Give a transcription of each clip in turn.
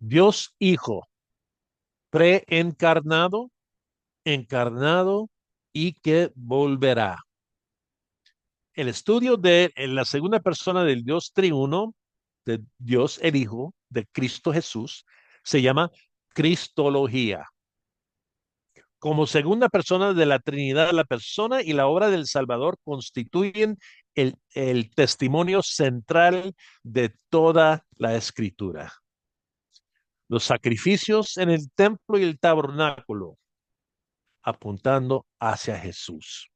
Dios Hijo, preencarnado, encarnado y que volverá. El estudio de la segunda persona del Dios triuno, de Dios el Hijo, de Cristo Jesús, se llama Cristología. Como segunda persona de la Trinidad, la persona y la obra del Salvador constituyen el testimonio central de toda la Escritura. Los sacrificios en el templo y el tabernáculo apuntando hacia Jesús.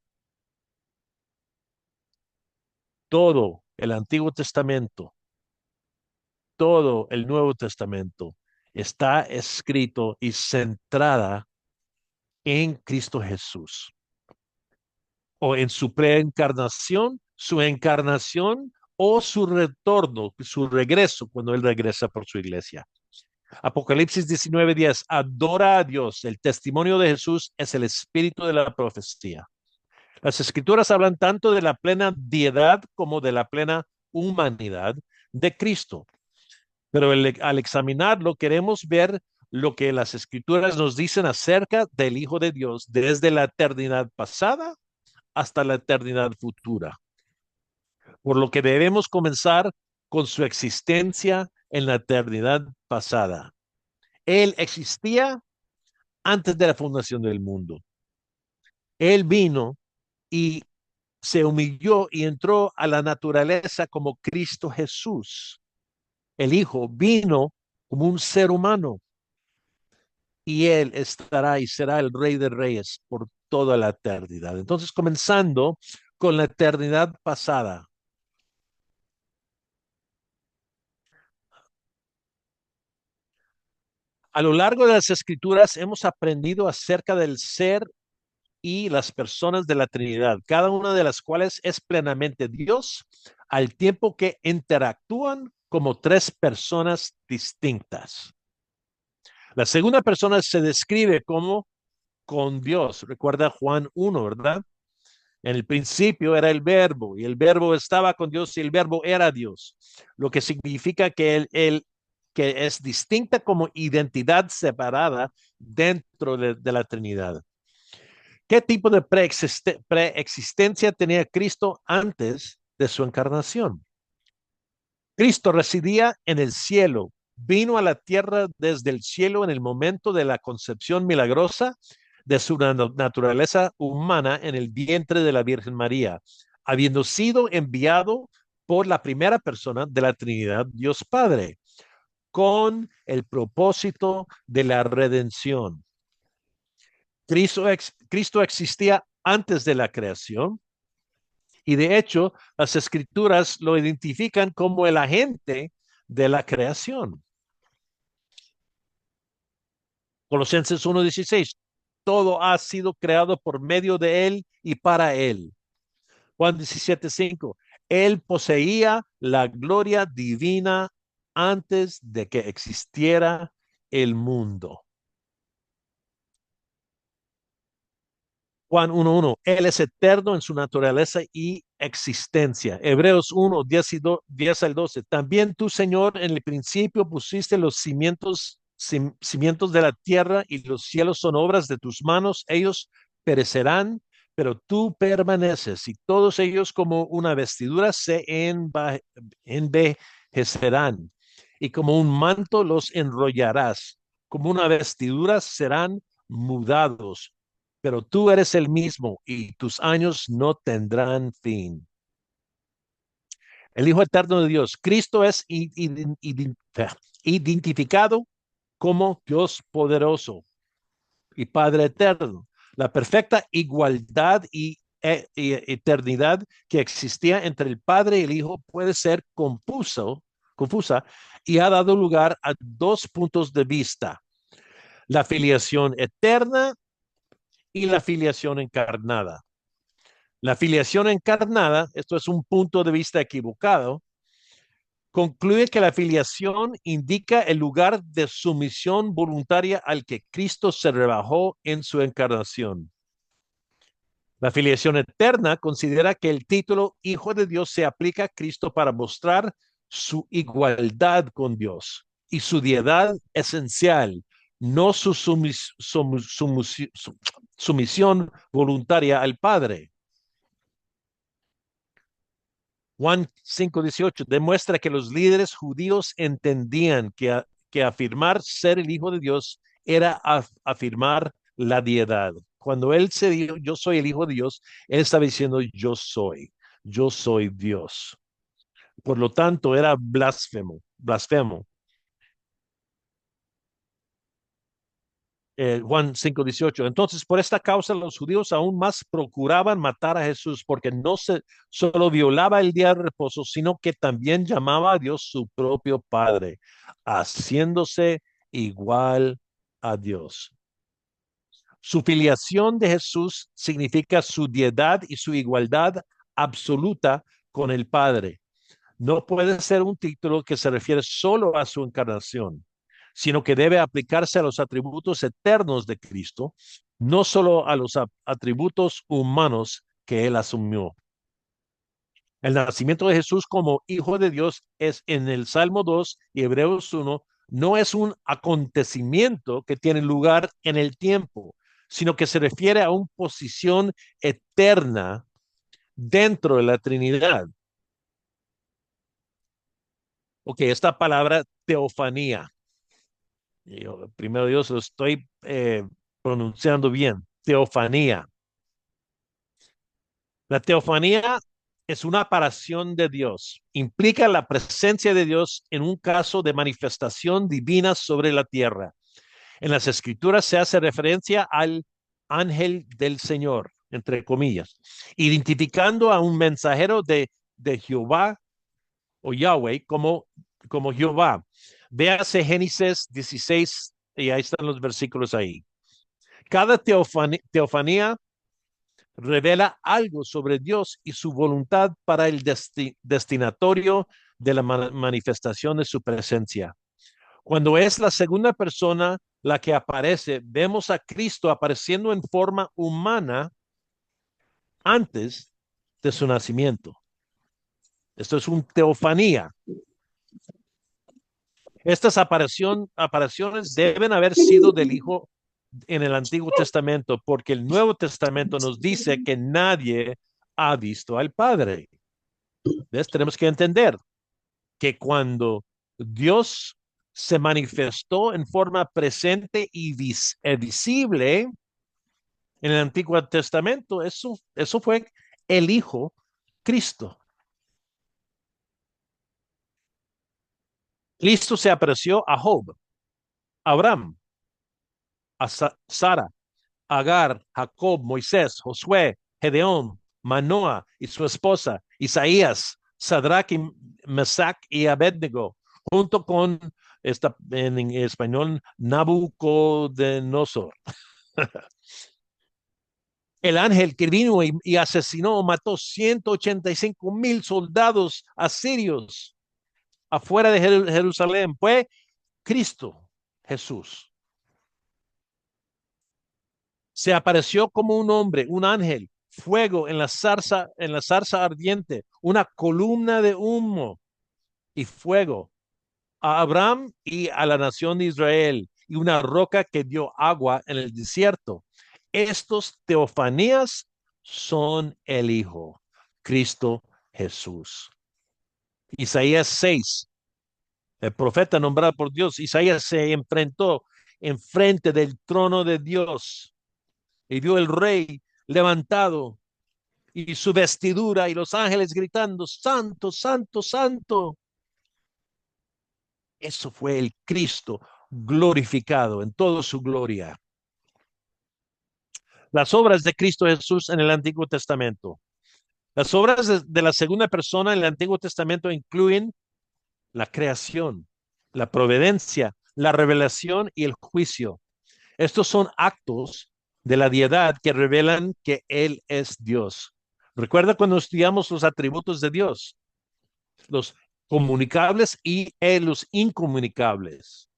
Todo el Antiguo Testamento, todo el Nuevo Testamento está escrito y centrada en Cristo Jesús o en su preencarnación, su encarnación o su retorno, su regreso cuando Él regresa por su iglesia. Apocalipsis 19:10, adora a Dios. El testimonio de Jesús es el espíritu de la profecía. Las escrituras hablan tanto de la plena deidad como de la plena humanidad de Cristo. Pero al examinarlo, queremos ver lo que las escrituras nos dicen acerca del Hijo de Dios desde la eternidad pasada hasta la eternidad futura. Por lo que debemos comenzar con su existencia en la eternidad pasada. Él existía antes de la fundación del mundo. Él vino y se humilló y entró a la naturaleza como Cristo Jesús. El Hijo vino como un ser humano y Él estará y será el Rey de Reyes por toda la eternidad. Entonces, comenzando con la eternidad pasada. A lo largo de las escrituras hemos aprendido acerca del ser y las personas de la Trinidad, cada una de las cuales es plenamente Dios, al tiempo que interactúan como tres personas distintas. La segunda persona se describe como con Dios. Recuerda Juan 1, ¿verdad? En el principio era el verbo y el verbo estaba con Dios y el verbo era Dios, lo que significa que que es distinta como identidad separada dentro de la Trinidad. ¿Qué tipo de preexistencia tenía Cristo antes de su encarnación? Cristo residía en el cielo, vino a la tierra desde el cielo en el momento de la concepción milagrosa de su naturaleza humana en el vientre de la Virgen María, habiendo sido enviado por la primera persona de la Trinidad, Dios Padre, con el propósito de la redención. Cristo existía antes de la creación y de hecho las escrituras lo identifican como el agente de la creación. Colosenses 1:16, todo ha sido creado por medio de él y para él. Juan 17:5, él poseía la gloria divina antes de que existiera el mundo. Juan 1:1, él es eterno en su naturaleza y existencia. Hebreos 1:10 al 12, también tú, Señor, en el principio pusiste los cimientos de la tierra y los cielos son obras de tus manos, ellos perecerán, pero tú permaneces y todos ellos como una vestidura se envejecerán y como un manto los enrollarás, como una vestidura serán mudados, pero tú eres el mismo y tus años no tendrán fin. El Hijo Eterno de Dios, Cristo es identificado como Dios poderoso y Padre eterno. La perfecta igualdad y eternidad que existía entre el Padre y el Hijo puede ser confusa y ha dado lugar a dos puntos de vista: la filiación eterna y la filiación encarnada. La filiación encarnada, esto es un punto de vista equivocado, concluye que la filiación indica el lugar de sumisión voluntaria al que Cristo se rebajó en su encarnación. La filiación eterna considera que el título Hijo de Dios se aplica a Cristo para mostrar su igualdad con Dios. y su deidad esencial, no su sumisión voluntaria al Padre. Juan 5:18 demuestra que los líderes judíos entendían que afirmar ser el Hijo de Dios era afirmar la deidad. Cuando él se dijo, yo soy el Hijo de Dios, él estaba diciendo, yo soy Dios. Por lo tanto, era blasfemo. Juan 5:18. Entonces, por esta causa, los judíos aún más procuraban matar a Jesús porque no se solo violaba el día de reposo, sino que también llamaba a Dios su propio Padre, haciéndose igual a Dios. Su filiación de Jesús significa su deidad y su igualdad absoluta con el Padre. No puede ser un título que se refiere solo a su encarnación, sino que debe aplicarse a los atributos eternos de Cristo, no solo a los atributos humanos que él asumió. El nacimiento de Jesús como Hijo de Dios es en el Salmo 2 y Hebreos 1, no es un acontecimiento que tiene lugar en el tiempo, sino que se refiere a una posición eterna dentro de la Trinidad. Ok, esta palabra teofanía. Yo, primero Dios, lo estoy pronunciando bien. Teofanía. La teofanía es una aparición de Dios. Implica la presencia de Dios en un caso de manifestación divina sobre la tierra. En las escrituras se hace referencia al ángel del Señor, entre comillas, identificando a un mensajero de Jehová o Yahweh como Jehová. Véase Génesis 16 y ahí están los versículos ahí. Cada teofanía revela algo sobre Dios y su voluntad para el destinatorio de la manifestación de su presencia. Cuando es la segunda persona la que aparece, vemos a Cristo apareciendo en forma humana antes de su nacimiento. Esto es una teofanía. Estas apariciones deben haber sido del Hijo en el Antiguo Testamento, porque el Nuevo Testamento nos dice que nadie ha visto al Padre. ¿Ves? Tenemos que entender que cuando Dios se manifestó en forma presente y visible en el Antiguo Testamento, eso fue el Hijo Cristo. Cristo se apareció a Job, a Abraham, a Sara, Agar, Jacob, Moisés, Josué, Gedeón, Manoah y su esposa, Isaías, Sadrach, Mesach y Abednego, junto con en español Nabucodonosor. El ángel que vino y asesinó, mató 185,000 soldados asirios afuera de Jerusalén fue Cristo Jesús. Se apareció como un hombre, un ángel, fuego en la zarza ardiente, una columna de humo y fuego a Abraham y a la nación de Israel y una roca que dio agua en el desierto. Estos teofanías son el Hijo, Cristo Jesús. Isaías 6, el profeta nombrado por Dios, Isaías se enfrentó enfrente del trono de Dios y vio el rey levantado y su vestidura y los ángeles gritando, Santo, Santo, Santo. Eso fue el Cristo glorificado en toda su gloria. Las obras de Cristo Jesús en el Antiguo Testamento. Las obras de la segunda persona en el Antiguo Testamento incluyen la creación, la providencia, la revelación y el juicio. Estos son actos de la deidad que revelan que Él es Dios. Recuerda cuando estudiamos los atributos de Dios, los comunicables y los incomunicables.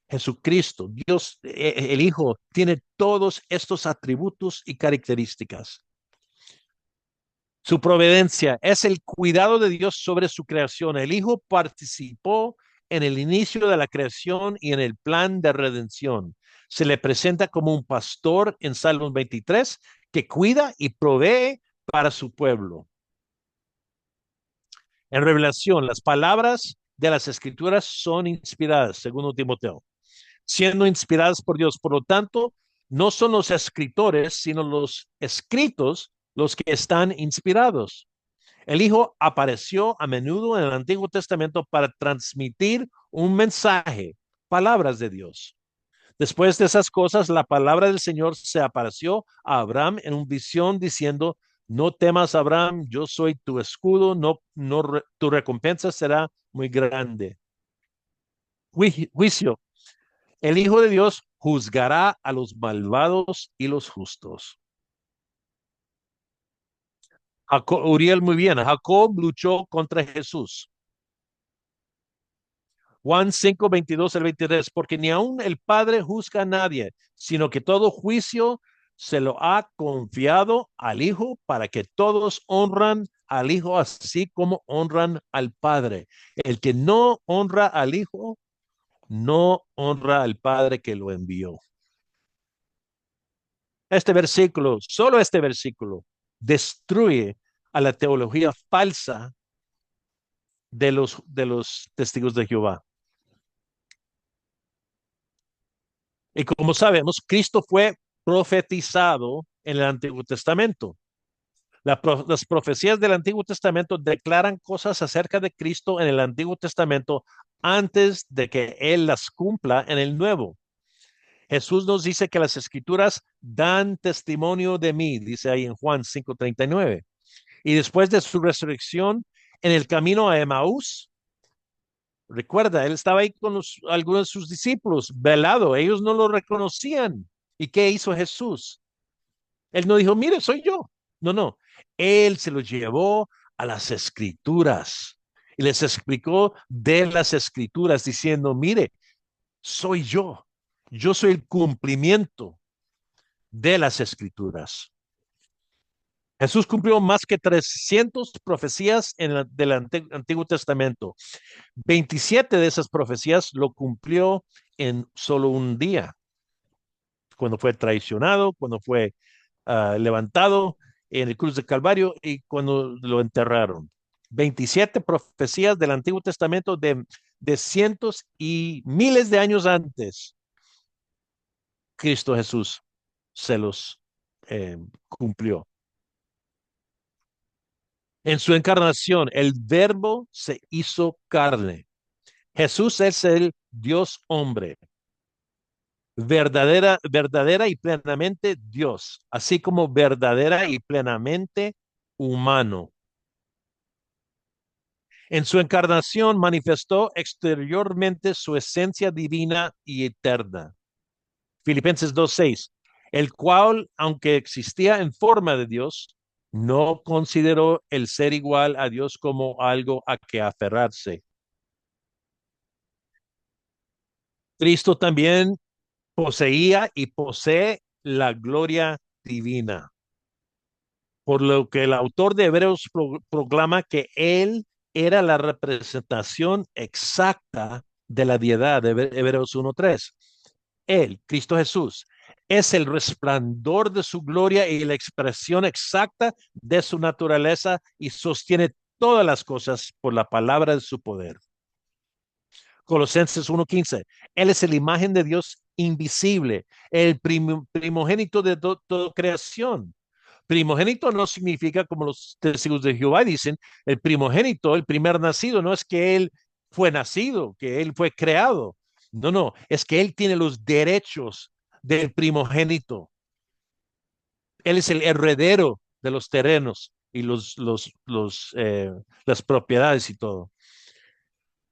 Jesucristo, Dios, el Hijo, tiene todos estos atributos y características. Su providencia es el cuidado de Dios sobre su creación. El Hijo participó en el inicio de la creación y en el plan de redención. Se le presenta como un pastor en Salmos 23 que cuida y provee para su pueblo. En Revelación, las palabras de las Escrituras son inspiradas, según Timoteo, siendo inspiradas por Dios. Por lo tanto, no son los escritores, sino los escritos los que están inspirados. El Hijo apareció a menudo en el Antiguo Testamento para transmitir un mensaje, palabras de Dios. Después de esas cosas, la palabra del Señor se apareció a Abraham en una visión diciendo, no temas, Abraham, yo soy tu escudo, tu recompensa será muy grande. Juicio. El Hijo de Dios juzgará a los malvados y los justos. Uriel, muy bien. Jacob luchó contra Jesús. Juan 5, 22 al 23, porque ni aun el Padre juzga a nadie, sino que todo juicio se lo ha confiado al Hijo para que todos honran al Hijo así como honran al Padre. El que no honra al Hijo, no honra al Padre que lo envió. Este versículo, solo este versículo, destruye a la teología falsa de los testigos de Jehová. Y como sabemos, Cristo fue profetizado en el Antiguo Testamento. Las profecías del Antiguo Testamento declaran cosas acerca de Cristo en el Antiguo Testamento antes de que Él las cumpla en el Nuevo. Jesús nos dice que las escrituras dan testimonio de mí, dice ahí en Juan 5:39. Y después de su resurrección, en el camino a Emaús, recuerda, él estaba ahí con algunos de sus discípulos, velado, ellos no lo reconocían. ¿Y qué hizo Jesús? Él no dijo, mire, soy yo. No, no. Él se los llevó a las escrituras y les explicó de las escrituras diciendo, mire, soy yo. Yo soy el cumplimiento de las escrituras. Jesús cumplió más que 300 profecías del Antiguo Testamento. 27 de esas profecías lo cumplió en solo un día, cuando fue traicionado, cuando fue levantado en el cruz de Calvario y cuando lo enterraron. 27 profecías del Antiguo Testamento de cientos y miles de años antes, Cristo Jesús se los cumplió. En su encarnación, el verbo se hizo carne. Jesús es el Dios hombre, verdadera y plenamente Dios, así como verdadera y plenamente humano. En su encarnación manifestó exteriormente su esencia divina y eterna. Filipenses 2:6, el cual, aunque existía en forma de Dios, no consideró el ser igual a Dios como algo a que aferrarse. Cristo también poseía y posee la gloria divina, por lo que el autor de Hebreos proclama que él era la representación exacta de la deidad de Hebreos 1:3. Él, Cristo Jesús, es el resplandor de su gloria y la expresión exacta de su naturaleza y sostiene todas las cosas por la palabra de su poder. Colosenses 1:15. Él es la imagen de Dios invisible, el primogénito de toda creación. Primogénito no significa, como los testigos de Jehová dicen, el primogénito, el primer nacido, no es que él fue nacido, que él fue creado. No, no, es que él tiene los derechos del primogénito. Él es el heredero de los terrenos y las propiedades y todo.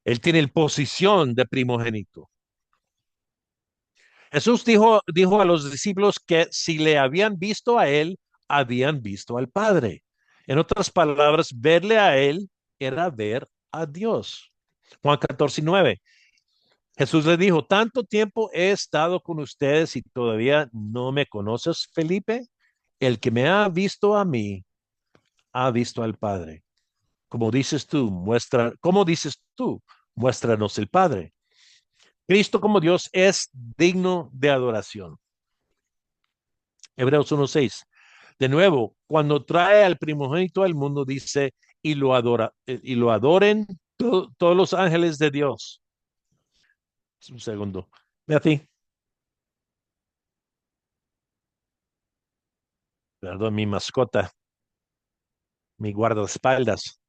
Él tiene la posición de primogénito. Jesús dijo a los discípulos que si le habían visto a él, habían visto al Padre. En otras palabras, verle a él era ver a Dios. Juan 14:9. Jesús le dijo, tanto tiempo he estado con ustedes y todavía no me conoces, Felipe. El que me ha visto a mí, ha visto al Padre. Como dices tú, muéstranos el Padre. Cristo como Dios es digno de adoración. Hebreos 1:6. De nuevo, cuando trae al primogénito al mundo, dice, y lo adoren todos los ángeles de Dios. Un segundo. Ve a ti. Perdón, mi mascota, mi guardaespaldas.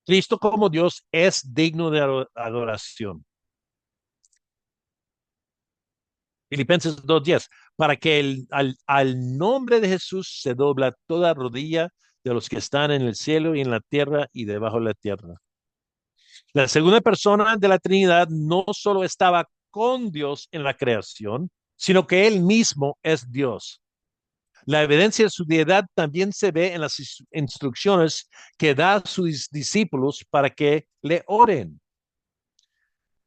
Cristo como Dios es digno de adoración. Filipenses 2:10, para que al nombre de Jesús se dobla toda rodilla de los que están en el cielo y en la tierra y debajo de la tierra. La segunda persona de la Trinidad no solo estaba con Dios en la creación, sino que Él mismo es Dios. La evidencia de su deidad también se ve en las instrucciones que da a sus discípulos para que le oren.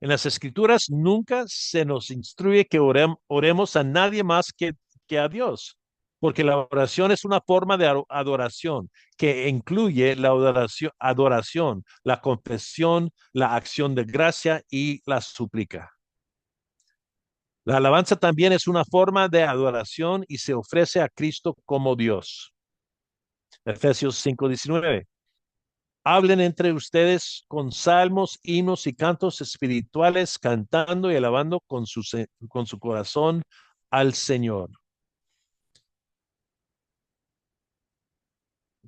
En las escrituras nunca se nos instruye que oremos a nadie más que a Dios, porque la oración es una forma de adoración que incluye la adoración, la confesión, la acción de gracia y la súplica. La alabanza también es una forma de adoración y se ofrece a Cristo como Dios. Efesios 5:19. Hablen entre ustedes con salmos, himnos y cantos espirituales, cantando y alabando con su corazón al Señor.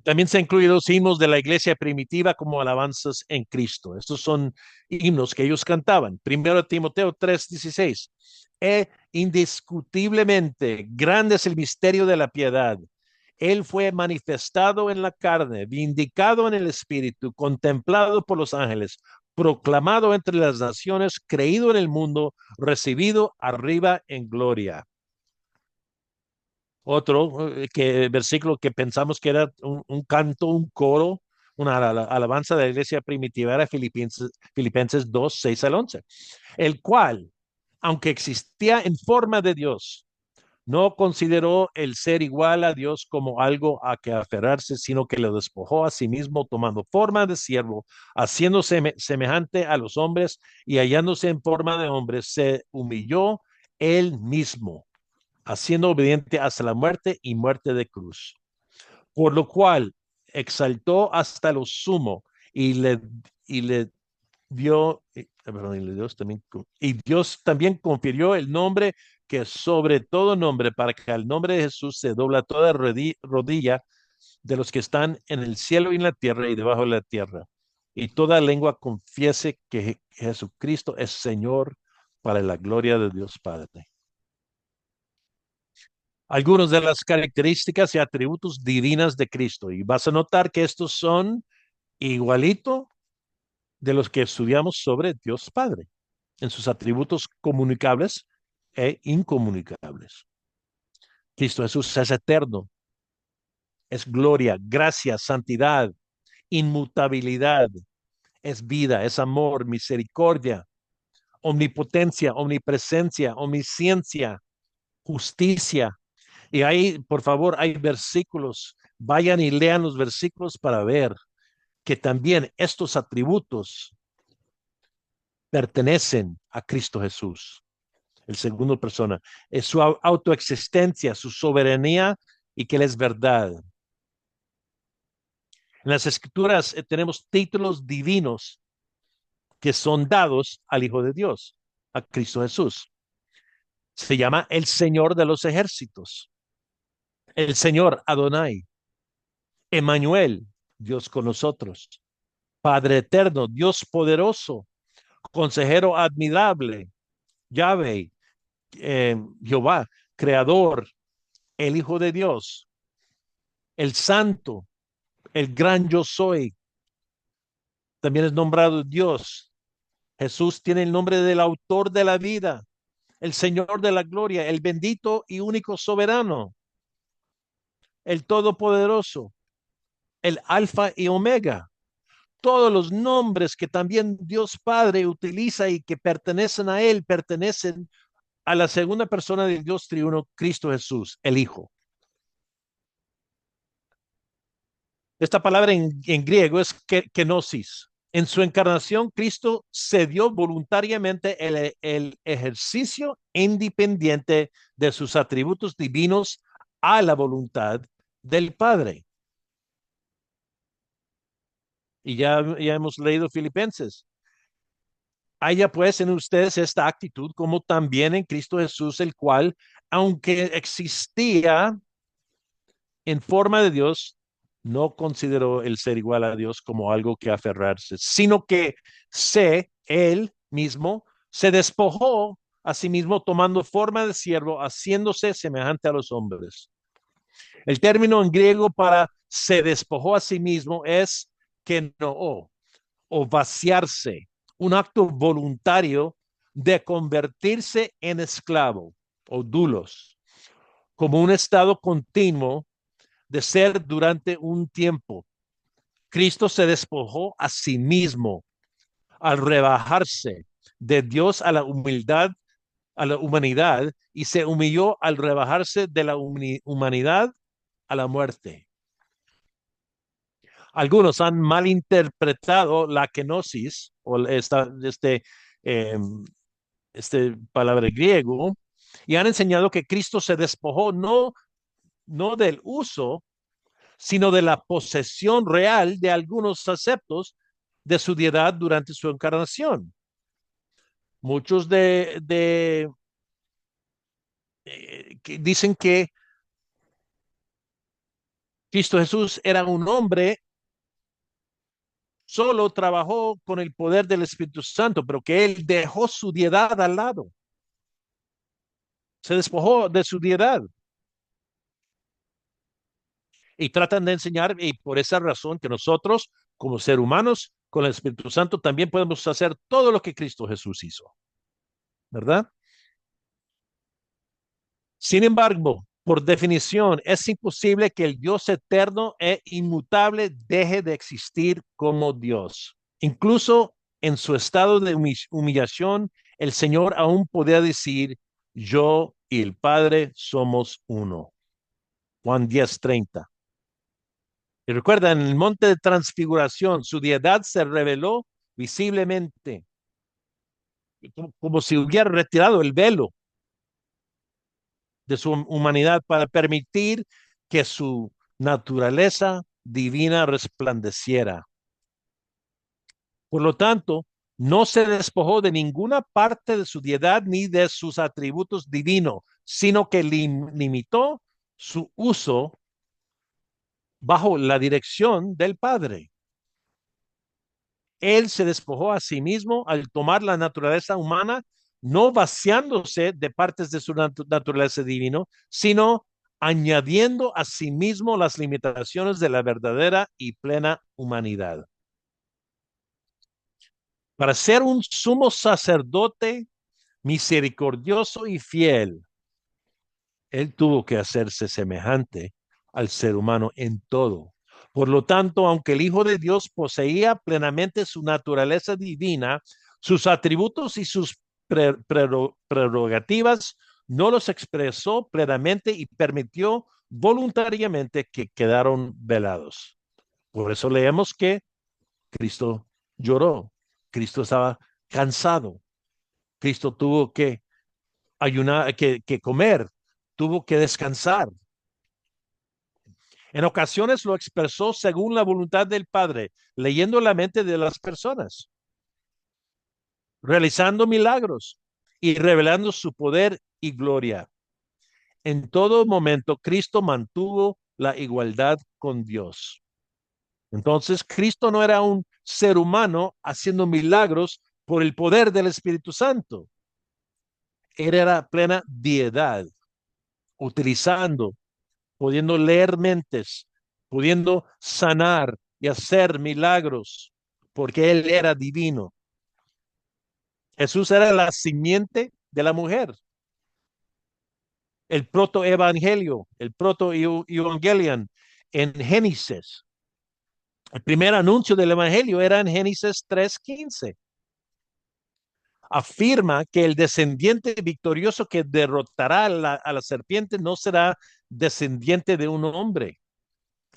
También se han incluido los himnos de la iglesia primitiva como alabanzas en Cristo. Estos son himnos que ellos cantaban. Primero Timoteo 3:16. Indiscutiblemente grande es el misterio de la piedad. Él fue manifestado en la carne, vindicado en el espíritu, contemplado por los ángeles, proclamado entre las naciones, creído en el mundo, recibido arriba en gloria. Otro versículo que pensamos que era un canto, un coro, una alabanza de la iglesia primitiva era Filipenses 2:6 al 11, el cual, aunque existía en forma de Dios, no consideró el ser igual a Dios como algo a que aferrarse, sino que lo despojó a sí mismo, tomando forma de siervo, haciéndose semejante a los hombres y hallándose en forma de hombre, se humilló él mismo, haciendo obediente hasta la muerte y muerte de cruz. Por lo cual exaltó hasta lo sumo y le dio, perdón, y Dios también confirió el nombre que sobre todo nombre, para que al nombre de Jesús se dobla toda rodilla de los que están en el cielo y en la tierra y debajo de la tierra. Y toda lengua confiese que Jesucristo es Señor, para la gloria de Dios Padre. Algunas de las características y atributos divinas de Cristo. Y vas a notar que estos son igualito de los que estudiamos sobre Dios Padre, en sus atributos comunicables e incomunicables. Cristo Jesús es eterno, es gloria, gracia, santidad, inmutabilidad, es vida, es amor, misericordia, omnipotencia, omnipresencia, omnisciencia, justicia. Y ahí, por favor, hay versículos. Vayan y lean los versículos para ver que también estos atributos pertenecen a Cristo Jesús, el segundo persona. Es su autoexistencia, su soberanía y que Él es verdad. En las escrituras tenemos títulos divinos que son dados al Hijo de Dios, a Cristo Jesús. Se llama el Señor de los ejércitos, el Señor Adonai, Emmanuel, Dios con nosotros, Padre eterno, Dios poderoso, consejero admirable, Yahweh, Jehová, creador, el Hijo de Dios, el Santo, el gran yo soy. También es nombrado Dios. Jesús tiene el nombre del autor de la vida, el Señor de la gloria, el bendito y único soberano, el todopoderoso, el alfa y omega. Todos los nombres que también Dios Padre utiliza y que pertenecen a Él, pertenecen a la segunda persona del Dios triuno, Cristo Jesús, el Hijo. Esta palabra en griego es kenosis. En su encarnación, Cristo cedió voluntariamente el ejercicio independiente de sus atributos divinos a la voluntad del Padre. Y ya hemos leído Filipenses. Haya pues en ustedes esta actitud como también en Cristo Jesús, el cual, aunque existía en forma de Dios, no consideró el ser igual a Dios como algo que aferrarse, sino que él mismo, se despojó a sí mismo tomando forma de siervo, haciéndose semejante a los hombres. El término en griego para se despojó a sí mismo es que no o vaciarse, un acto voluntario de convertirse en esclavo o dulos, como un estado continuo de ser durante un tiempo. Cristo se despojó a sí mismo al rebajarse de Dios a la humildad, a la humanidad, y se humilló al rebajarse de la humanidad a la muerte. Algunos han malinterpretado la kenosis o eh, este palabra griego y han enseñado que Cristo se despojó no del uso, sino de la posesión real de algunos aceptos de su deidad durante su encarnación. Muchos que dicen que Cristo Jesús era un hombre, solo trabajó con el poder del Espíritu Santo, pero que él dejó su deidad al lado, se despojó de su deidad. Y tratan de enseñar, y por esa razón que nosotros, como seres humanos, con el Espíritu Santo, también podemos hacer todo lo que Cristo Jesús hizo, ¿verdad? Sin embargo, por definición, es imposible que el Dios eterno e inmutable deje de existir como Dios. Incluso en su estado de humillación, el Señor aún podía decir, yo y el Padre somos uno. Juan 10:30. Y recuerda, en el monte de transfiguración, su deidad se reveló visiblemente, como si hubiera retirado el velo de su humanidad para permitir que su naturaleza divina resplandeciera. Por lo tanto, no se despojó de ninguna parte de su deidad ni de sus atributos divinos, sino que limitó su uso bajo la dirección del Padre. Él se despojó a sí mismo al tomar la naturaleza humana, no vaciándose de partes de su naturaleza divino, sino añadiendo a sí mismo las limitaciones de la verdadera y plena humanidad. Para ser un sumo sacerdote misericordioso y fiel, él tuvo que hacerse semejante al ser humano en todo. Por lo tanto, aunque el Hijo de Dios poseía plenamente su naturaleza divina, sus atributos y sus prerrogativas no los expresó plenamente y permitió voluntariamente que quedaron velados. Por eso leemos que Cristo lloró, Cristo estaba cansado, Cristo tuvo que ayunar, que comer, tuvo que descansar. En ocasiones lo expresó según la voluntad del Padre, leyendo la mente de las personas, realizando milagros y revelando su poder y gloria. En todo momento, Cristo mantuvo la igualdad con Dios. Entonces, Cristo no era un ser humano haciendo milagros por el poder del Espíritu Santo. Él era plena deidad, utilizando, pudiendo leer mentes, pudiendo sanar y hacer milagros, porque Él era divino. Jesús era la simiente de la mujer, el protoevangelio, el protoevangelion en Génesis. El primer anuncio del evangelio era en Génesis 3:15. Afirma que el descendiente victorioso que derrotará a la serpiente no será descendiente de un hombre.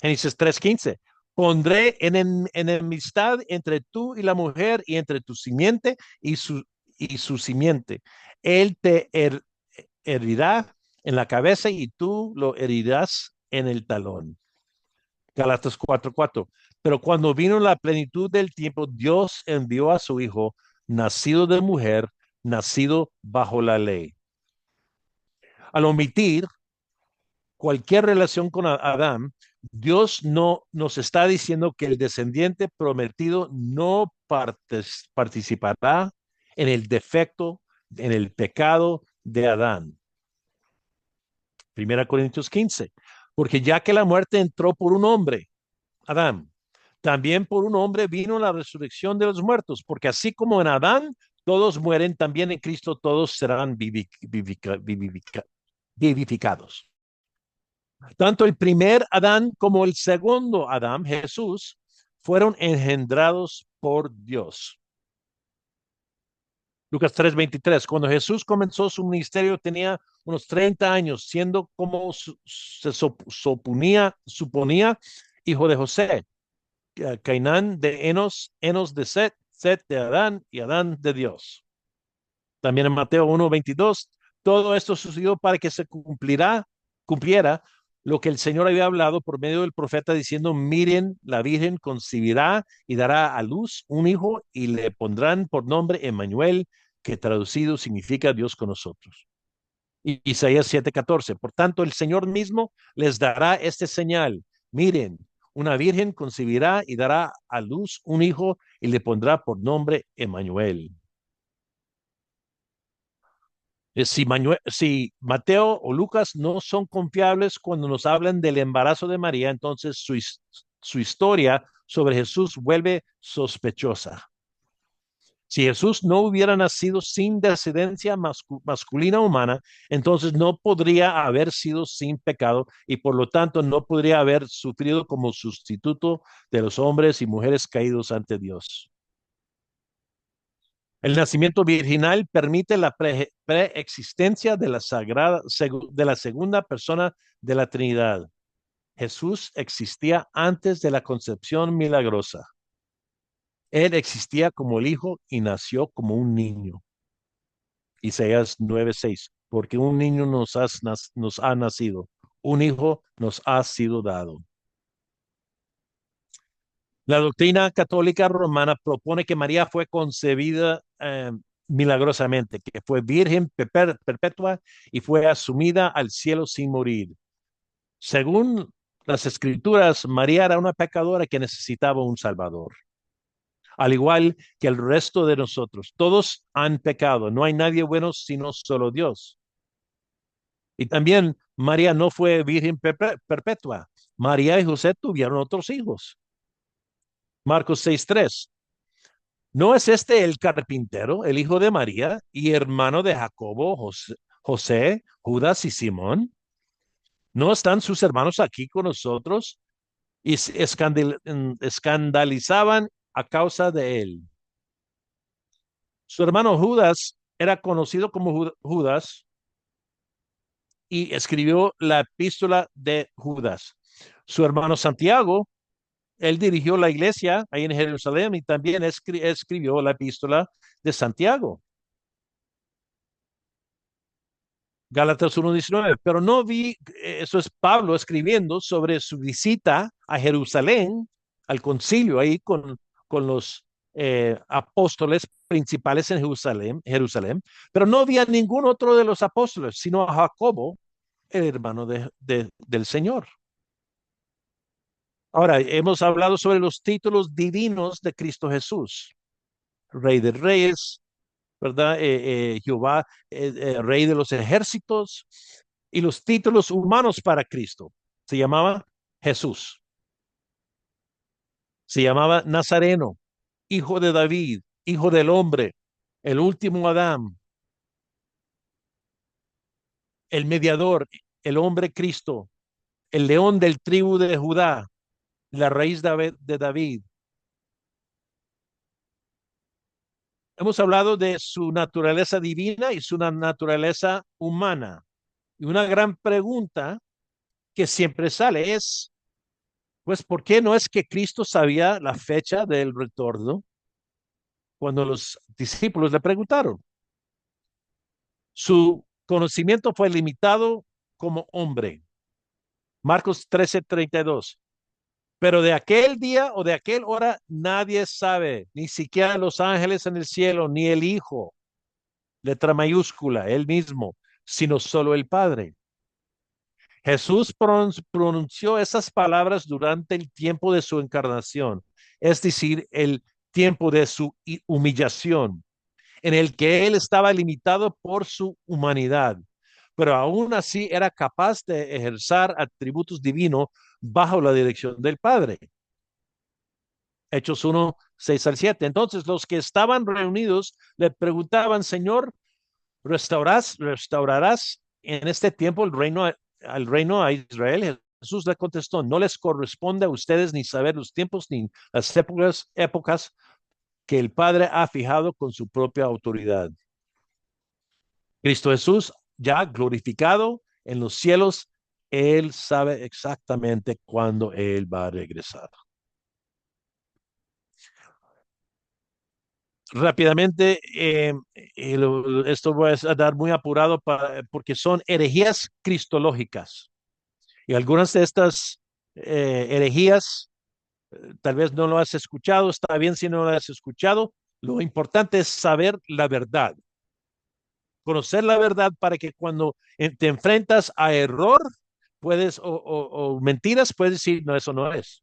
Génesis 3:15. Pondré enemistad entre tú y la mujer y entre tu simiente y su simiente. Él te herirá en la cabeza y tú lo herirás en el talón. Galatas 4:4. Pero cuando vino la plenitud del tiempo, Dios envió a su hijo, nacido de mujer, nacido bajo la ley. Al omitir cualquier relación con Adán, Dios no nos está diciendo que el descendiente prometido no participará en el defecto, en el pecado de Adán. 1 Corintios 15. Porque ya que la muerte entró por un hombre, Adán, también por un hombre vino la resurrección de los muertos, porque así como en Adán todos mueren, también en Cristo todos serán vivificados. Tanto el primer Adán como el segundo Adán, Jesús, fueron engendrados por Dios. Lucas 3:23, cuando Jesús comenzó su ministerio tenía unos 30 años, siendo como suponía hijo de José, Cainán de Enos, Enos de Set, Set de Adán y Adán de Dios. También en Mateo 1:22, todo esto sucedió para que se cumpliera lo que el Señor había hablado por medio del profeta diciendo, miren, la Virgen concebirá y dará a luz un hijo y le pondrán por nombre Emmanuel, que traducido significa Dios con nosotros. Y Isaías 7:14, por tanto el Señor mismo les dará este señal, miren, una virgen concebirá y dará a luz un hijo y le pondrá por nombre Emmanuel. Si Mateo o Lucas no son confiables cuando nos hablan del embarazo de María, entonces su historia sobre Jesús vuelve sospechosa. Si Jesús no hubiera nacido sin descendencia masculina humana, entonces no podría haber sido sin pecado y por lo tanto no podría haber sufrido como sustituto de los hombres y mujeres caídos ante Dios. El nacimiento virginal permite la preexistencia de de la segunda persona de la Trinidad. Jesús existía antes de la concepción milagrosa. Él existía como el Hijo y nació como un niño. Isaías 9:6, porque un niño nos ha nacido, un hijo nos ha sido dado. La doctrina católica romana propone que María fue concebida milagrosamente, que fue virgen perpetua y fue asumida al cielo sin morir. Según las escrituras, María era una pecadora que necesitaba un salvador, al igual que el resto de nosotros. Todos han pecado, no hay nadie bueno sino solo Dios. Y también María no fue virgen perpetua. María y José tuvieron otros hijos. Marcos 6:3. ¿No es este el carpintero, el hijo de María y hermano de Jacobo, José, Judas y Simón? ¿No están sus hermanos aquí con nosotros? Y se escandalizaban a causa de él. Su hermano Judas era conocido como Judas y escribió la epístola de Judas. Su hermano Santiago, él dirigió la iglesia ahí en Jerusalén y también escribió la epístola de Santiago. Gálatas 1:19, pero no vi, eso es Pablo escribiendo sobre su visita a Jerusalén, al concilio ahí con los apóstoles principales en Jerusalén, pero no vi a ningún otro de los apóstoles, sino a Jacobo, el hermano del Señor. Ahora, hemos hablado sobre los títulos divinos de Cristo Jesús, Rey de Reyes, ¿verdad? Jehová, Rey de los ejércitos, y los títulos humanos para Cristo. Se llamaba Jesús, se llamaba Nazareno, Hijo de David, Hijo del Hombre, el último Adán, el mediador, el hombre Cristo, el león del tribu de Judá, la raíz de David. Hemos hablado de su naturaleza divina y su naturaleza humana. Y una gran pregunta que siempre sale es, Pues, ¿por qué no es que Cristo sabía la fecha del retorno cuando los discípulos le preguntaron? Su conocimiento fue limitado como hombre. Marcos 13:32. Pero de aquel día o de aquel hora nadie sabe, ni siquiera los ángeles en el cielo, ni el Hijo, letra mayúscula, él mismo, sino solo el Padre. Jesús pronunció esas palabras durante el tiempo de su encarnación, es decir, el tiempo de su humillación, en el que él estaba limitado por su humanidad, pero aún así era capaz de ejercer atributos divinos bajo la dirección del Padre. Hechos 1:6 al 7. Entonces los que estaban reunidos le preguntaban, Señor, restaurarás en este tiempo el reino al reino a Israel? Jesús le contestó, no les corresponde a ustedes ni saber los tiempos ni las épocas que el Padre ha fijado con su propia autoridad. Cristo Jesús, ya glorificado en los cielos, Él sabe exactamente cuándo Él va a regresar. Rápidamente, esto voy a dar muy apurado porque son herejías cristológicas. Y algunas de estas herejías, tal vez no lo has escuchado, está bien si no lo has escuchado. Lo importante es saber la verdad, conocer la verdad para que cuando te enfrentas a error, o mentiras, puedes decir, no, eso no es.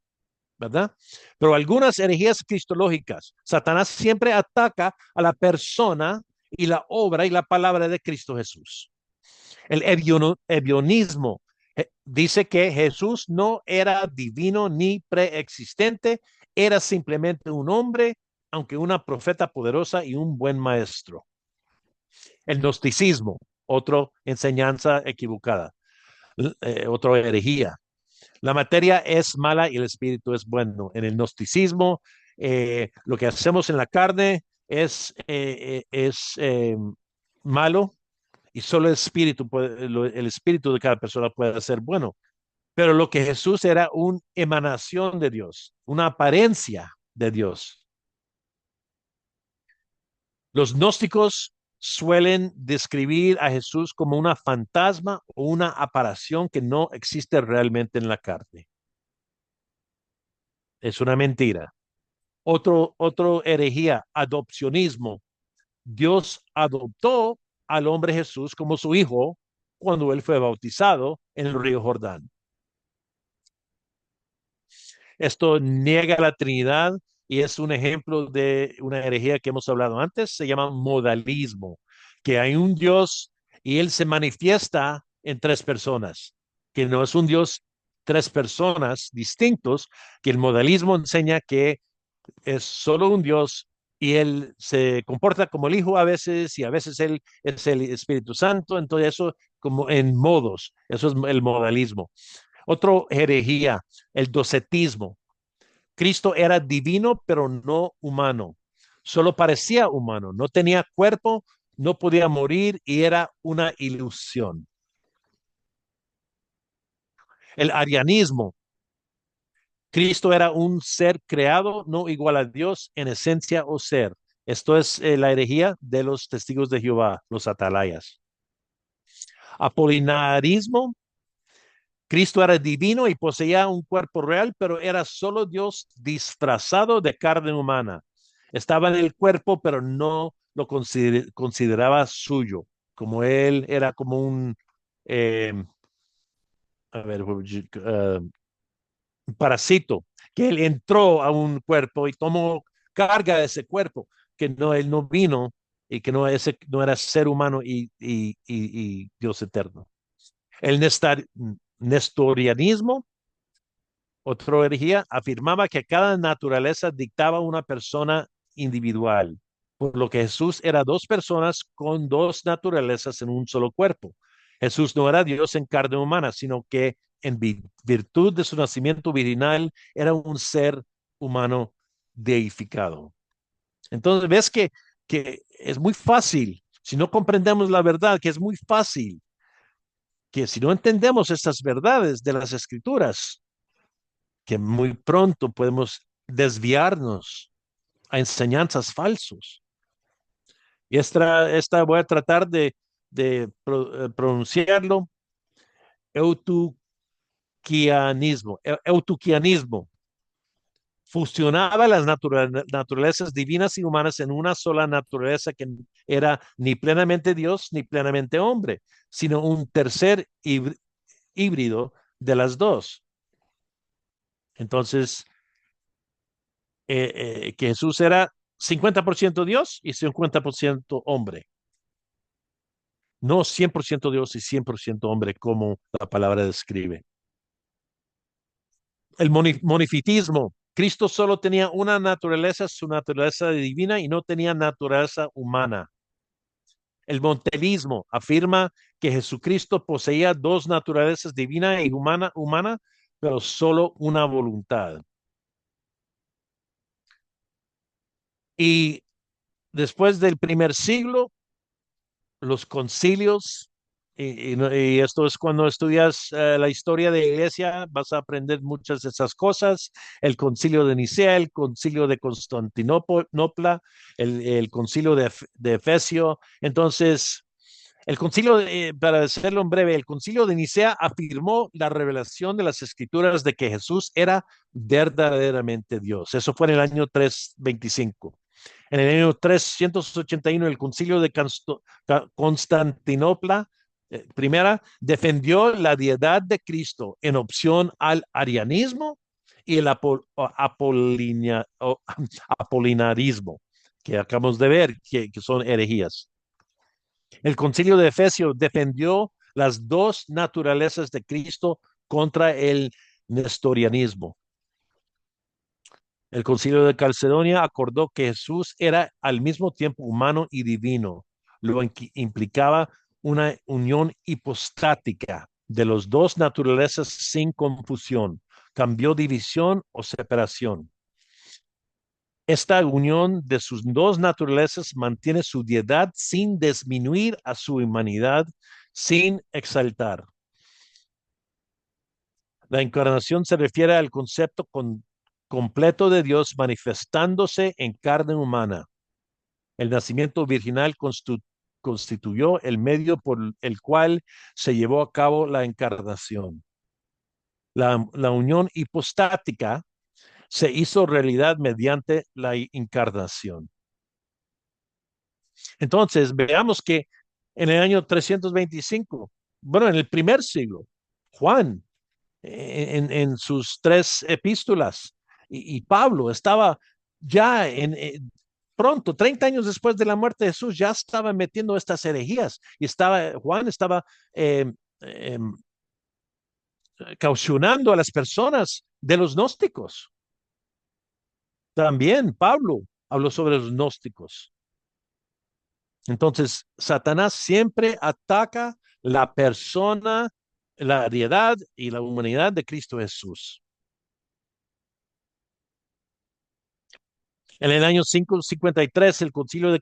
¿Verdad? Pero algunas herejías cristológicas, Satanás siempre ataca a la persona y la obra y la palabra de Cristo Jesús. El evionismo dice que Jesús no era divino ni preexistente, era simplemente un hombre, aunque una profeta poderosa y un buen maestro. El gnosticismo, otra enseñanza equivocada, otra herejía. La materia es mala y el espíritu es bueno. En el gnosticismo, lo que hacemos en la carne es malo y solo el espíritu de cada persona puede ser bueno. Pero lo que Jesús era una emanación de Dios, una apariencia de Dios. Los gnósticos suelen describir a Jesús como una fantasma o una aparición que no existe realmente en la carne. Es una mentira. Otro herejía, adopcionismo. Dios adoptó al hombre Jesús como su hijo cuando él fue bautizado en el río Jordán. Esto niega la Trinidad y es un ejemplo de una herejía que hemos hablado antes, se llama modalismo, que hay un Dios y él se manifiesta en tres personas, que no es un Dios tres personas distintos, que el modalismo enseña que es solo un Dios y él se comporta como el Hijo a veces y a veces él es el Espíritu Santo, entonces eso como en modos, eso es el modalismo. Otro herejía, el docetismo. Cristo era divino pero no humano, solo parecía humano, no tenía cuerpo, no podía morir y era una ilusión. El arianismo, Cristo era un ser creado, no igual a Dios en esencia o ser. Esto es la herejía de los testigos de Jehová, los atalayas. Apolinarismo, Cristo era divino y poseía un cuerpo real, pero era solo Dios disfrazado de carne humana. Estaba en el cuerpo, pero no lo consideraba suyo, como él era como un, eh, a ver, parásito, que él entró a un cuerpo y tomó carga de ese cuerpo, que no, él no vino y que no era ser humano y Dios eterno. El nestorianismo, otra herejía, afirmaba que cada naturaleza dictaba una persona individual, por lo que Jesús era dos personas con dos naturalezas en un solo cuerpo. Jesús no era Dios en carne humana, sino que en virtud de su nacimiento virginal era un ser humano deificado. Entonces ves que es muy fácil, si no comprendemos la verdad, que es muy fácil, que si no entendemos estas verdades de las escrituras, que muy pronto podemos desviarnos a enseñanzas falsos. Y esta voy a tratar de pronunciarlo, eutuquianismo, eutuquianismo. Fusionaba las naturalezas divinas y humanas en una sola naturaleza que era ni plenamente Dios ni plenamente hombre, sino un tercer híbrido de las dos. Entonces, que Jesús era 50% Dios y 50% hombre, no 100% Dios y 100% hombre como la palabra describe. El monifitismo. Cristo solo tenía una naturaleza, su naturaleza divina, y no tenía naturaleza humana. El montelismo afirma que Jesucristo poseía dos naturalezas, divina y humana, pero solo una voluntad. Y después del primer siglo, los concilios, y esto es cuando estudias la historia de la iglesia, vas a aprender muchas de esas cosas. El concilio de Nicea, el concilio de Constantinopla, el concilio de Efesio. Entonces, el concilio, para hacerlo en breve, el concilio de Nicea afirmó la revelación de las escrituras de que Jesús era verdaderamente Dios. Eso fue en el año 325. En el año 381, el concilio de Constantinopla, primera, defendió la deidad de Cristo en opción al arianismo y el apolinarismo, que acabamos de ver que son herejías. El concilio de Efesios defendió las dos naturalezas de Cristo contra el nestorianismo. El concilio de Calcedonia acordó que Jesús era al mismo tiempo humano y divino, lo que implicaba una unión hipostática de las dos naturalezas sin confusión, cambió división o separación. Esta unión de sus dos naturalezas mantiene su deidad sin disminuir a su humanidad, sin exaltar. La encarnación se refiere al concepto completo de Dios manifestándose en carne humana. El nacimiento virginal constituyó el medio por el cual se llevó a cabo la encarnación. La unión hipostática se hizo realidad mediante la encarnación. Entonces, veamos que en el año 325, bueno, en el primer siglo, Juan, en sus tres epístolas, y Pablo estaba ya pronto, 30 años después de la muerte de Jesús, ya estaba metiendo estas herejías, y Juan estaba eh, eh, caucionando a las personas de los gnósticos. También Pablo habló sobre los gnósticos. Entonces, Satanás siempre ataca la persona, la deidad y la humanidad de Cristo Jesús. En el año 553, el concilio de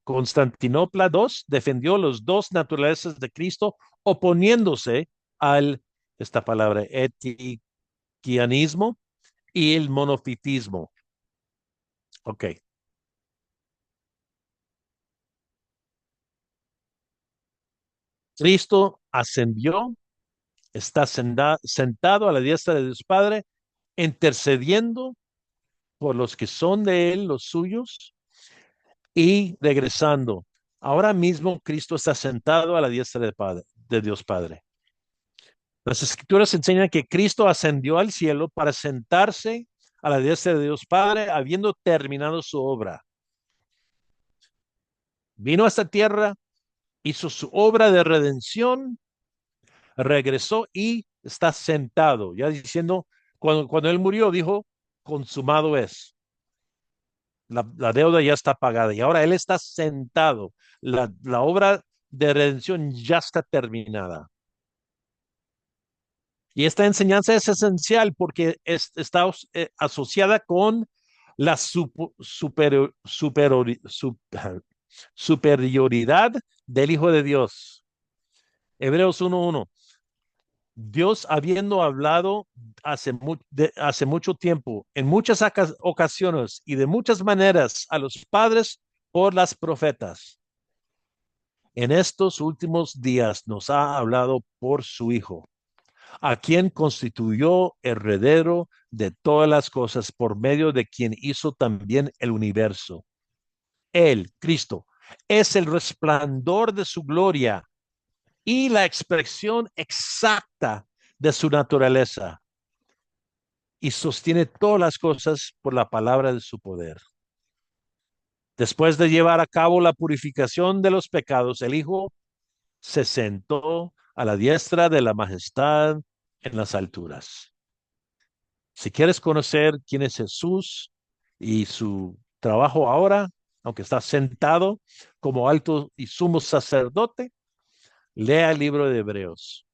Constantinopla II defendió las dos naturalezas de Cristo, oponiéndose esta palabra, etiquianismo y el monofitismo. Ok. Cristo ascendió, está sentado a la diestra de Dios Padre, intercediendo por los que son de Él, los suyos, y regresando. Ahora mismo Cristo está sentado a la diestra de Dios Padre. Las escrituras enseñan que Cristo ascendió al cielo para sentarse a la diestra de Dios Padre, habiendo terminado su obra. Vino a esta tierra, hizo su obra de redención, regresó y está sentado, ya diciendo, cuando él murió, dijo, consumado es. La deuda ya está pagada y ahora él está sentado. La obra de redención ya está terminada. Y esta enseñanza es esencial porque está asociada con la superioridad del Hijo de Dios. Hebreos 1:1. Dios habiendo hablado hace mucho tiempo, en muchas ocasiones y de muchas maneras a los padres por las profetas, en estos últimos días nos ha hablado por su Hijo, a quien constituyó heredero de todas las cosas, por medio de quien hizo también el universo. Él, Cristo, es el resplandor de su gloria y la expresión exacta de su naturaleza, y sostiene todas las cosas por la palabra de su poder. Después de llevar a cabo la purificación de los pecados, el Hijo se sentó a la diestra de la majestad en las alturas. Si quieres conocer quién es Jesús y su trabajo ahora, aunque está sentado como alto y sumo sacerdote, lea el libro de Hebreos.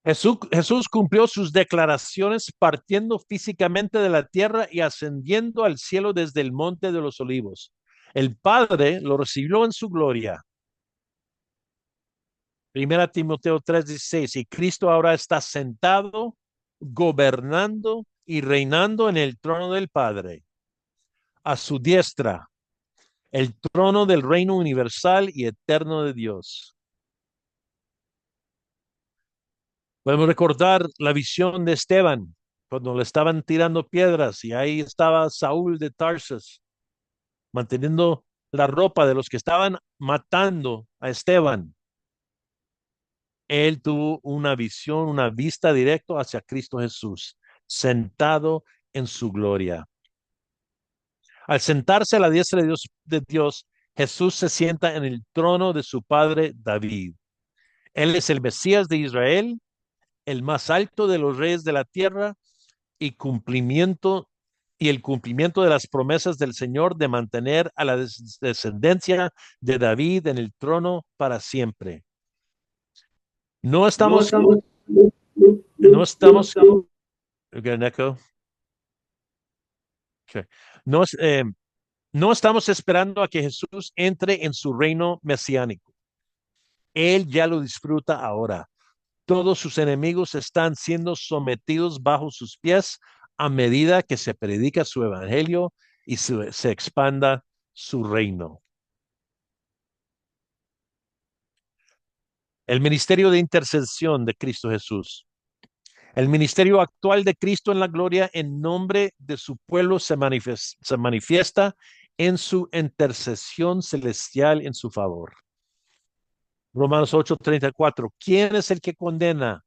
Jesús cumplió sus declaraciones partiendo físicamente de la tierra y ascendiendo al cielo desde el monte de los olivos. El Padre lo recibió en su gloria. Primera Timoteo 3:16. Y Cristo ahora está sentado, gobernando y reinando en el trono del Padre. A su diestra, el trono del reino universal y eterno de Dios. Podemos recordar la visión de Esteban cuando le estaban tirando piedras y ahí estaba Saúl de Tarsus manteniendo la ropa de los que estaban matando a Esteban. Él tuvo una visión, una vista directa hacia Cristo Jesús, sentado en su gloria. Al sentarse a la diestra de Dios, Jesús se sienta en el trono de su padre David. Él es el Mesías de Israel, el más alto de los reyes de la tierra y cumplimiento y el cumplimiento de las promesas del Señor de mantener a la descendencia de David en el trono para siempre. No No estamos, estamos, no no estamos, estamos, okay, Neko. Okay. No, no estamos esperando a que Jesús entre en su reino mesiánico. Él ya lo disfruta ahora. Todos sus enemigos están siendo sometidos bajo sus pies a medida que se predica su evangelio y se expanda su reino. El ministerio de intercesión de Cristo Jesús. El ministerio actual de Cristo en la gloria en nombre de su pueblo se manifiesta en su intercesión celestial en su favor. Romanos 8:34. ¿Quién es el que condena?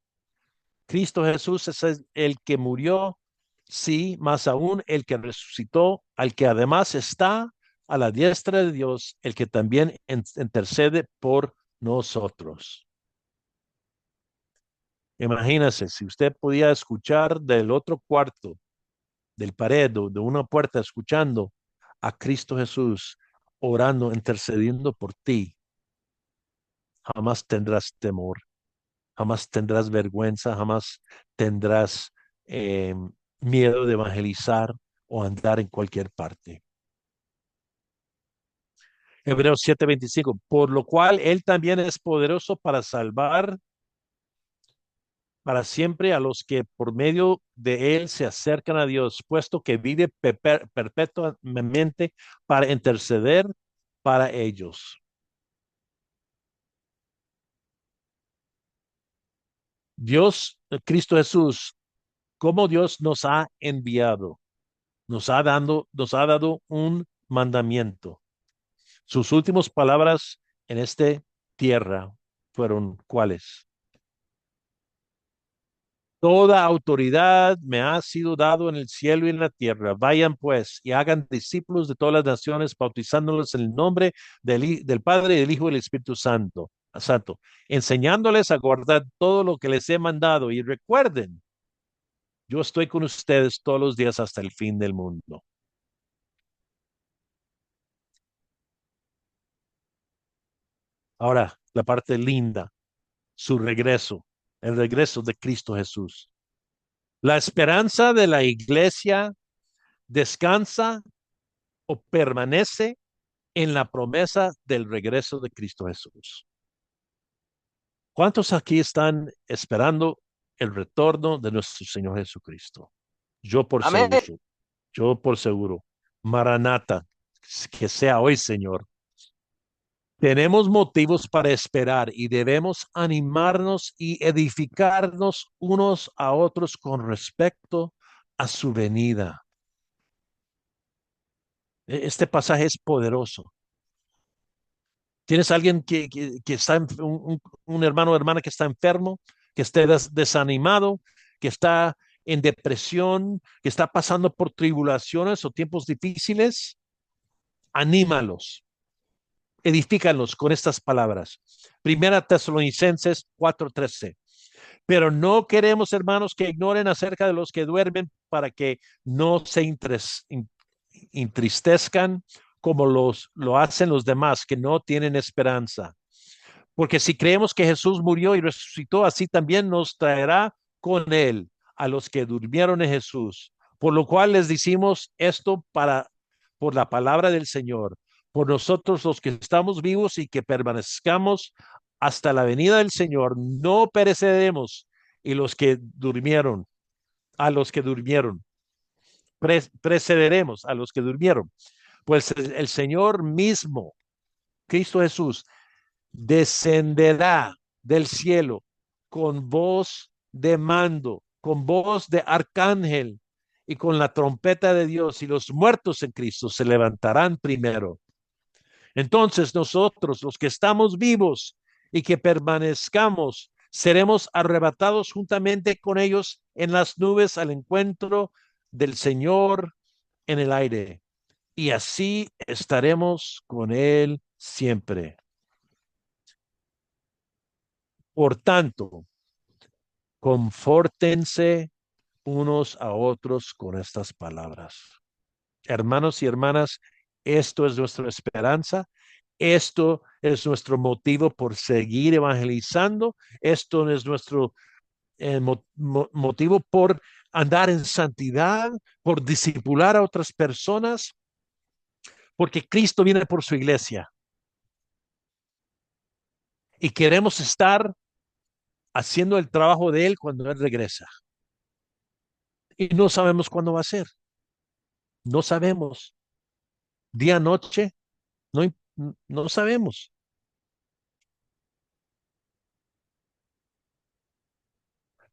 Cristo Jesús es el que murió, sí, más aún el que resucitó, al que además está a la diestra de Dios, el que también intercede por nosotros. Imagínese, si usted podía escuchar del otro cuarto, del pared, de una puerta, escuchando a Cristo Jesús orando, intercediendo por ti, jamás tendrás temor, jamás tendrás vergüenza, jamás tendrás eh, miedo de evangelizar o andar en cualquier parte. Hebreos 7:25, por lo cual Él también es poderoso para salvar para siempre a los que por medio de Él se acercan a Dios, puesto que vive perpetuamente para interceder para ellos. Dios, Cristo Jesús, como Dios nos ha enviado, nos ha dado un mandamiento. Sus últimas palabras en esta tierra fueron ¿cuáles? Toda autoridad me ha sido dado en el cielo y en la tierra. Vayan pues y hagan discípulos de todas las naciones, bautizándolos en el nombre del Padre, del Hijo y del Espíritu Santo, enseñándoles a guardar todo lo que les he mandado. Y recuerden, yo estoy con ustedes todos los días hasta el fin del mundo. Ahora, la parte linda, su regreso, el regreso de Cristo Jesús. La esperanza de la iglesia descansa o permanece en la promesa del regreso de Cristo Jesús. ¿Cuántos aquí están esperando el retorno de nuestro Señor Jesucristo? Yo por Amén. seguro, yo por seguro. Maranata, que sea hoy, Señor. Tenemos motivos para esperar y debemos animarnos y edificarnos unos a otros con respecto a su venida. Este pasaje es poderoso. ¿Tienes alguien que está, un hermano o hermana que está enfermo, que esté desanimado, que está en depresión, que está pasando por tribulaciones o tiempos difíciles? Anímalos, edifícalos con estas palabras. Primera Tesalonicenses 4:13. Pero no queremos, hermanos, que ignoren acerca de los que duermen para que no se entristezcan como lo hacen los demás, que no tienen esperanza. Porque si creemos que Jesús murió y resucitó, así también nos traerá con él a los que durmieron en Jesús. Por lo cual les decimos esto por la palabra del Señor, por nosotros los que estamos vivos y que permanezcamos hasta la venida del Señor, no pereceremos. Y los que durmieron, a los que durmieron, precederemos a los que durmieron. Pues el Señor mismo, Cristo Jesús, descenderá del cielo con voz de mando, con voz de arcángel y con la trompeta de Dios, y los muertos en Cristo se levantarán primero. Entonces nosotros, los que estamos vivos y que permanezcamos, seremos arrebatados juntamente con ellos en las nubes al encuentro del Señor en el aire. Y así estaremos con Él siempre. Por tanto, confórtense unos a otros con estas palabras. Hermanos y hermanas, esto es nuestra esperanza, esto es nuestro motivo por seguir evangelizando, esto es nuestro motivo por andar en santidad, por discipular a otras personas, porque Cristo viene por su iglesia y queremos estar haciendo el trabajo de Él cuando Él regresa. Y no sabemos cuándo va a ser, no sabemos. Día, noche, no, no sabemos,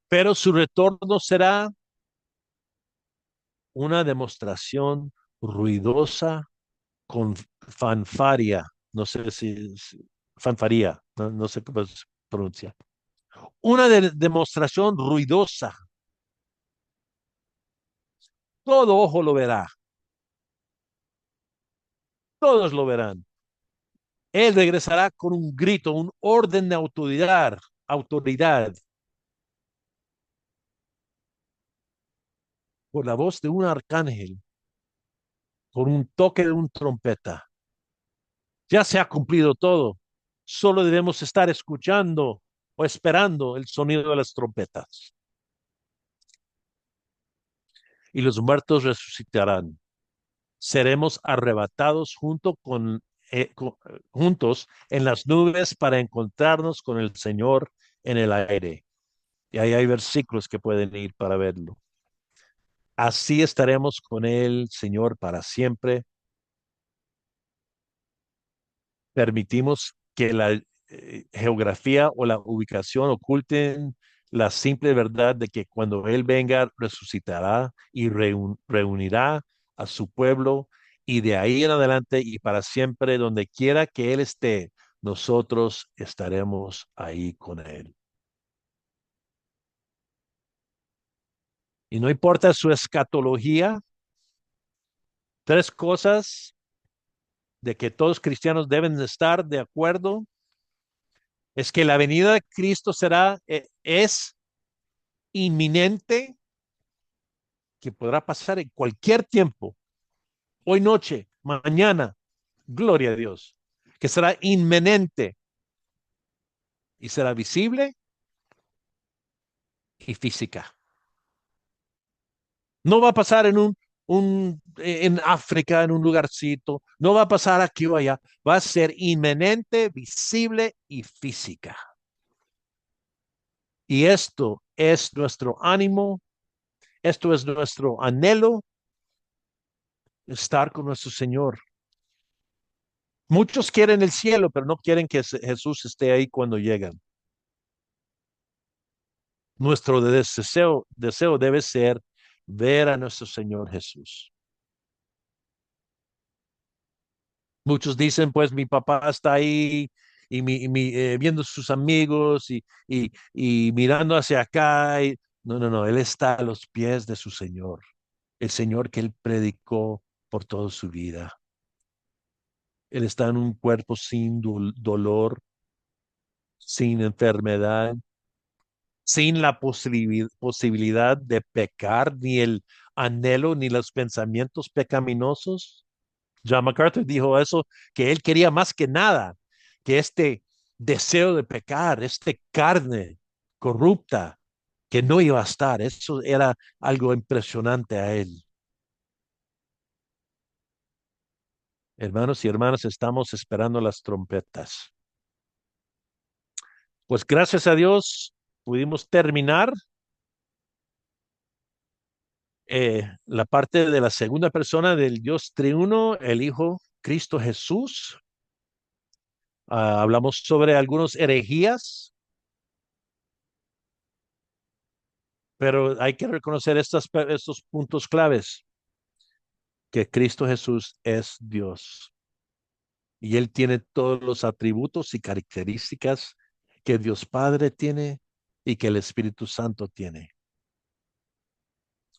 pero su retorno será una demostración ruidosa con fanfaria, no sé fanfaría, no sé cómo se pronuncia. Una demostración ruidosa, todo ojo lo verá, todos lo verán. Él regresará con un grito, un orden de autoridad, por la voz de un arcángel, con un toque de un trompeta. Ya se ha cumplido todo. Solo debemos estar escuchando o esperando el sonido de las trompetas. Y los muertos resucitarán. Seremos arrebatados juntos en las nubes para encontrarnos con el Señor en el aire. Y ahí hay versículos que pueden ir para verlo. Así estaremos con el Señor para siempre. Permitimos que la geografía o la ubicación oculten la simple verdad de que cuando Él venga, resucitará y reunirá a su pueblo y de ahí en adelante y para siempre, donde quiera que Él esté, nosotros estaremos ahí con Él. Y no importa su escatología, tres cosas de que todos cristianos deben estar de acuerdo es que la venida de Cristo es inminente, que podrá pasar en cualquier tiempo, hoy noche, mañana, gloria a Dios, que será inminente y será visible y física. No va a pasar en África, en un lugarcito, no va a pasar aquí o allá, va a ser inminente, visible y física. Y esto es nuestro ánimo, esto es nuestro anhelo, estar con nuestro Señor. Muchos quieren el cielo, pero no quieren que Jesús esté ahí cuando llegan. Nuestro deseo debe ser ver a nuestro Señor Jesús. Muchos dicen, pues mi papá está ahí viendo sus amigos y mirando hacia acá. No, no, no, él está a los pies de su Señor, el Señor que él predicó por toda su vida. Él está en un cuerpo sin dolor, sin enfermedad, sin la posibilidad de pecar, ni el anhelo, ni los pensamientos pecaminosos. John MacArthur dijo eso, que él quería más que nada que este deseo de pecar, este carne corrupta, que no iba a estar. Eso era algo impresionante a él. Hermanos y hermanas, estamos esperando las trompetas. Pues gracias a Dios pudimos terminar la parte de la segunda persona del Dios triuno, el Hijo Cristo Jesús. Hablamos sobre algunos herejías, pero hay que reconocer estos puntos claves, que Cristo Jesús es Dios y Él tiene todos los atributos y características que Dios Padre tiene y que el Espíritu Santo tiene.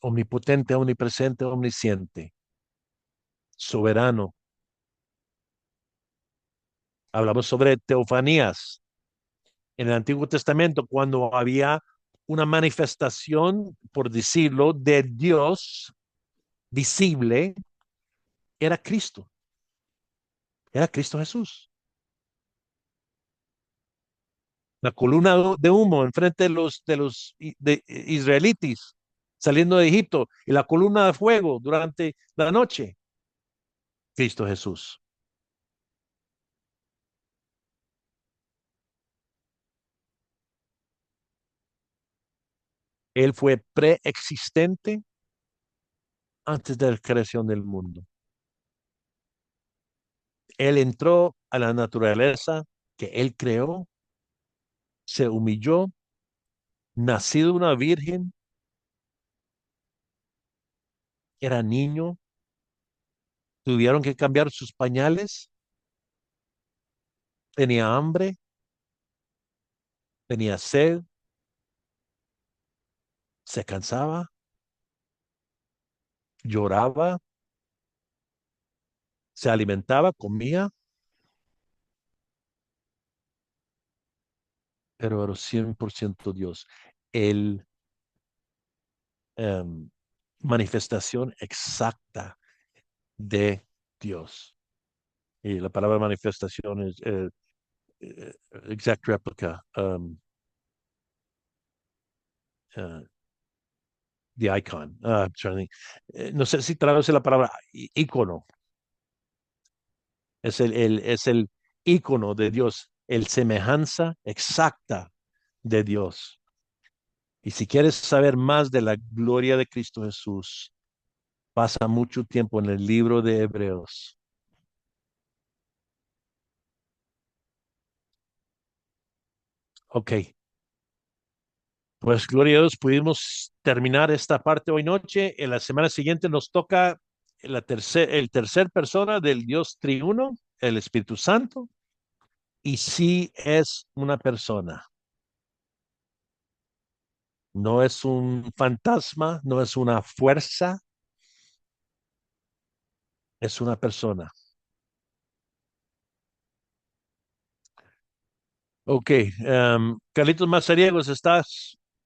Omnipotente, omnipresente, omnisciente, soberano. Hablamos sobre teofanías en el Antiguo Testamento, cuando había una manifestación, por decirlo, de Dios visible, era Cristo, era Cristo Jesús. La columna de humo enfrente de israelitas saliendo de Egipto y la columna de fuego durante la noche, Cristo Jesús. Él fue preexistente antes de la creación del mundo. Él entró a la naturaleza que él creó, se humilló, nacido de una virgen, era niño, tuvieron que cambiar sus pañales, tenía hambre, tenía sed, se cansaba, lloraba, se alimentaba, comía, pero era 100% Dios. El em, manifestación exacta de Dios. Y la palabra manifestación es eh, exact replica, uh, the icon. No sé si traduce la palabra icono. Es el icono de Dios, el semejanza exacta de Dios. Y si quieres saber más de la gloria de Cristo Jesús, pasa mucho tiempo en el libro de Hebreos. Ok, pues gloria a Dios, pudimos terminar esta parte hoy noche. En la semana siguiente nos toca el tercer persona del Dios triuno, el Espíritu Santo, y sí es una persona. No es un fantasma, no es una fuerza, es una persona. Ok, Carlitos Mazariegos, ¿estás?